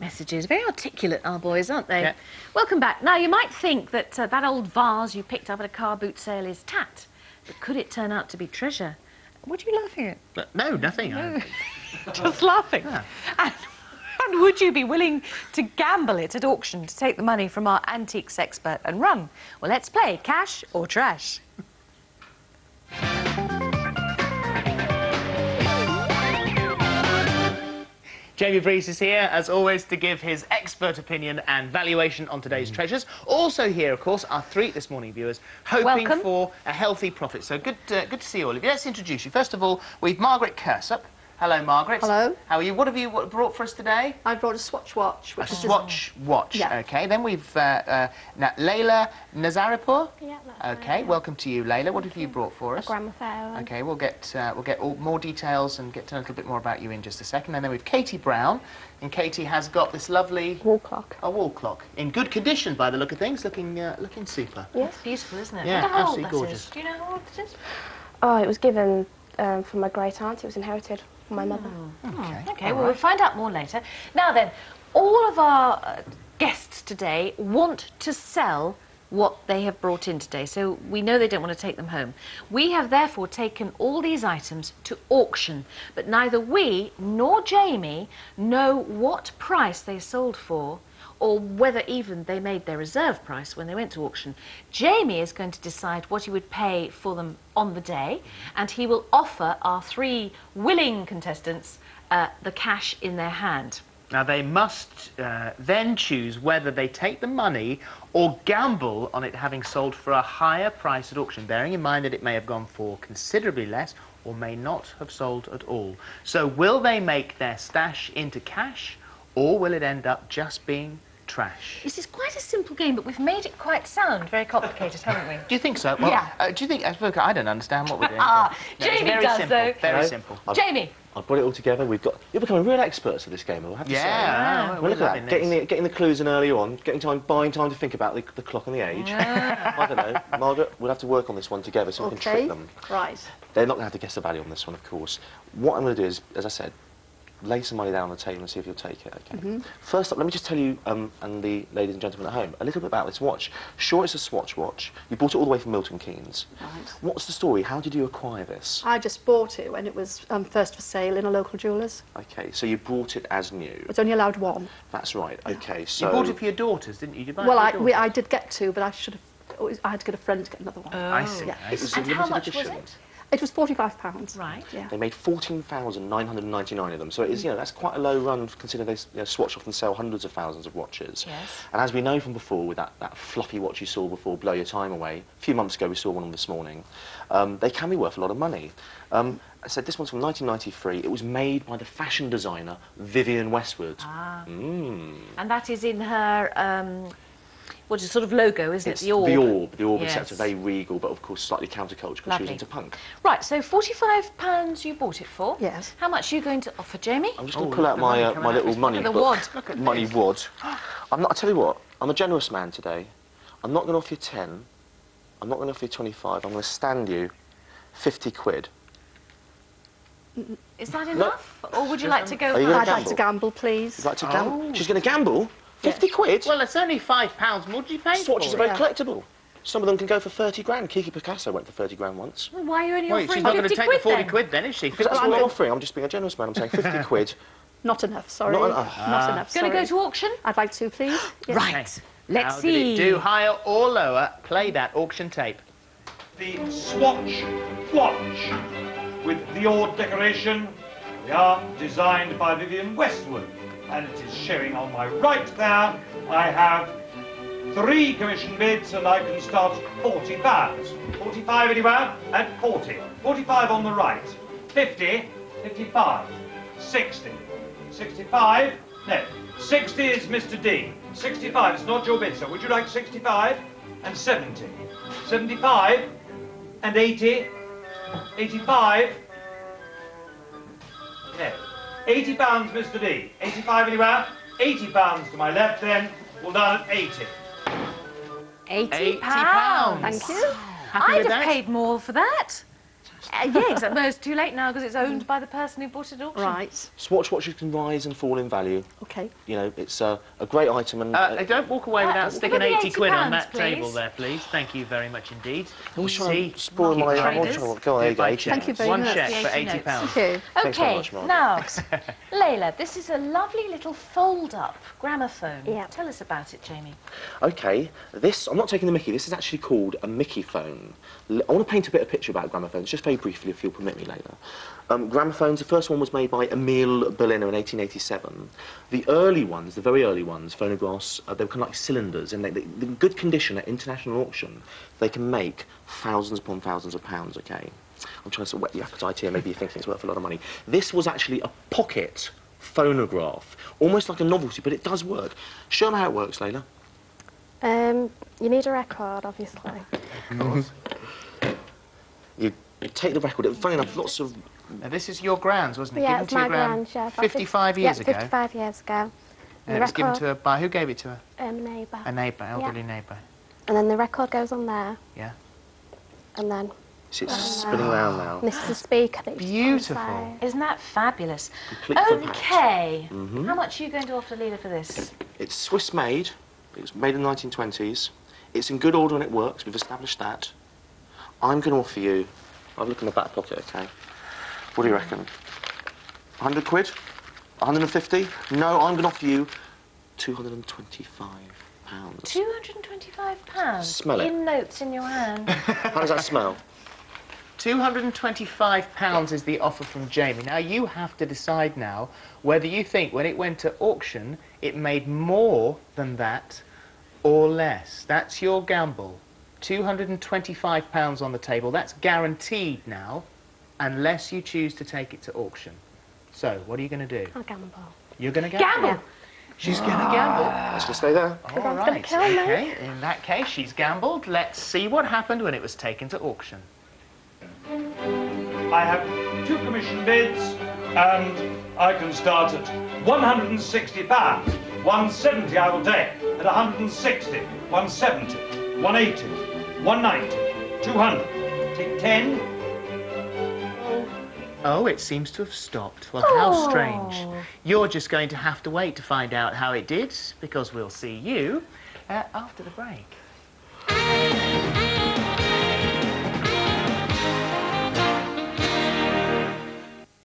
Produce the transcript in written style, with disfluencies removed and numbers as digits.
Messages. Very articulate, our boys, aren't they? Yeah. Welcome back. Now, you might think that that old vase you picked up at a car boot sale is tat, but could it turn out to be treasure? What are you laughing at? No, nothing. No. Just laughing. Yeah. And would you be willing to gamble it at auction to take the money from our antiques expert and run? Well, let's play cash or trash. Jamie Breese is here, as always, to give his expert opinion and valuation on today's treasures. Also here, of course, are three this morning viewers hoping for a healthy profit. So good to see all of you. Let's introduce you. First of all, we've Margaret Kirsup. Hello, Margaret. Hello. How are you? What have you brought for us today? I brought a Swatch watch. A Swatch watch. Yeah. OK. Then we've Layla Nazaripur. Yeah, that's OK. right. Welcome to you, Layla. What have you brought for us? A gramophone. OK. We'll get more details and get to know a little bit more about you in just a second. And then we've Katie Brown, and Katie has got this lovely wall clock. A wall clock in good condition by the look of things, looking super. Yes. Beautiful, isn't it? Yeah, I wonder how old absolutely that gorgeous. is. Do you know how old it is? Oh, it was given from my great aunt. It was inherited from my mother. OK, well, we'll find out more later. Now then, all of our guests today want to sell what they have brought in today, so we know they don't want to take them home. We have therefore taken all these items to auction, but neither we nor Jamie know what price they sold for, or whether even they made their reserve price when they went to auction. Jamie is going to decide what he would pay for them on the day, and he will offer our three willing contestants the cash in their hand. Now, they must then choose whether they take the money or gamble on it having sold for a higher price at auction, bearing in mind that it may have gone for considerably less or may not have sold at all. So will they make their stash into cash, or will it end up just being trash? This is quite a simple game, but we've made it quite sound very complicated, haven't we? Do you think so? Well, Yeah. do you think... I don't understand what we're doing. Jamie it's very does, simple, though. Very simple. Jamie! I've brought it all together. You're becoming real experts at this game, I have to say. Yeah. Well, look at that. Getting the clues in earlier on, buying time to think about the clock and the age. I don't know. Margaret, we'll have to work on this one together so we can trick them. Right. They're not going to have to guess the value on this one, of course. What I'm going to do is, as I said, lay some money down on the table and see if you'll take it, OK? First up, let me just tell you, and the ladies and gentlemen at home, a little bit about this watch. Sure, it's a Swatch watch. You bought it all the way from Milton Keynes. Right. What's the story? How did you acquire this? I just bought it when it was first for sale in a local jeweller's. OK, so you brought it as new. It's only allowed one. That's right, OK, so... You bought it for your daughters, didn't you? Did you buy it Well, for your daughters? I did get two, but I had to get a friend to get another one. I see. Yeah. I see. It was a And how limited much was edition. it? It was £45. Right. Yeah. They made 14,999 of them, so it is, that's quite a low run considering they Swatch often sell hundreds of thousands of watches. Yes. And as we know from before, with that fluffy watch you saw before, Blow Your Time Away, a few months ago we saw one this morning, they can be worth a lot of money. I said this one's from 1993. It was made by the fashion designer Vivienne Westwood. Ah. Mm. And that is in her, what is sort of logo, isn't It's it? The orb. The orb, Yes. it's very regal, but of course slightly countercultural because she was into punk. Right, so £45 you bought it for. Yes. How much are you going to offer, Jamie? I'm just going to pull out my little money at the book. wad. Look at Money this. wad. I tell you what, I'm a generous man today. I'm not going to offer you 10. I'm not going to offer you 25. I'm going to stand you 50 quid. Is that enough? Or would you like to go Are you gonna I'd like gamble? to gamble, please. You'd like to gamble? She's going to gamble? 50 quid? Well, it's only £5. What did you pay Swatches for are very it? collectible. Some of them can go for 30 grand. Kiki Picasso went for 30 grand once. Well, why are you only Wait, offering she's not going to 50 take quid the 40 then? quid then, is she? Because that's what I'm offering. I'm just being a generous man. I'm saying 50 quid. Not enough, sorry. Not enough. Not enough, Going sorry. to go to auction? I'd like to, please. Yes. Right. Let's How see. did it do, higher or lower? Play that auction tape. The Swatch watch with the odd decoration, the art designed by Vivienne Westwood, and it is showing on my right there. I have 3 commission bids and I can start £40. 45 anywhere and 40. 45 on the right. 50, 55, 60, 65, no, 60 is Mr. D. 65, it's not your bid, sir. Would you like 65 and 70? 75 and 80, 85, no, £80, Mr. D. 85 anywhere, £80 to my left then, all down at 80. £80. £80. Thank you. Happy I'd with have that? paid more for that. honest. Yeah, exactly. No, it's too late now because it's owned by the person who bought it at auction. Right. Swatch watches can rise and fall in value. Okay. You know, it's a great item. And Don't walk away without sticking could be 80 quid on £80, that table please. there, please. Thank you very much indeed. I was trying See, to spoil my... traders. Go on, there you go, By 80 check. Thank you very One much. check The for 80 £80. notes. Thank you. Thanks very Okay, much, Mark. now, Layla, this is a lovely little fold-up gramophone. Yeah. Tell us about it, Jamie. Okay, this, I'm not taking the mickey, this is actually called a Mickey phone. I want to paint a bit of picture about gramophones, just very briefly, if you'll permit me later. Gramophones, the first one was made by Emil Berliner in 1887. The early ones, the very early ones, phonographs, they were kind of like cylinders, and they're in good condition at international auction. They can make thousands upon thousands of pounds, okay? I'm trying to sort of whet your appetite here, maybe you're thinking it's worth a lot of money. This was actually a pocket phonograph, almost like a novelty, but it does work. Show them how it works, Layla. You need a record, obviously. Of course. You take the record, funny enough, lots of... Now, this is your grand's, wasn't it? Yeah, Given it's to your my grand grand, yeah. 55 years ago? Yeah, 55 years ago. And it was given to her by... Who gave it to her? Neighbour. A neighbour, elderly neighbour. And then the record goes on there. Yeah. And then... See, it's spinning around now. And this is a speaker that you just put Beautiful. inside. Isn't that fabulous? Complete compact. Okay. Mhm. How much are you going to offer Leela for this? It's Swiss-made. It was made in the 1920s. It's in good order and it works. We've established that. I'm going to offer you... I'll look in the back pocket, OK? What do you reckon? 100 quid? 150? No, I'm going to offer you £225. £225? Smell it. In notes in your hand. How does that smell? £225 is the offer from Jamie. Now, you have to decide now whether you think when it went to auction, it made more than that or less. That's your gamble. £225 on the table. That's guaranteed now, unless you choose to take it to auction. So, what are you going to do? I'll gamble. You're going to gamble? Gamble! She's going to gamble. Let's just stay there. All gonna right, kill me. okay. In that case, she's gambled. Let's see what happened when it was taken to auction. I have 2 commission bids, and I can start at £160. 170 I will take at 160, 170, 180, 190, 200. Take 10. Oh, it seems to have stopped. Well, how strange. You're just going to have to wait to find out how it did, because we'll see you after the break.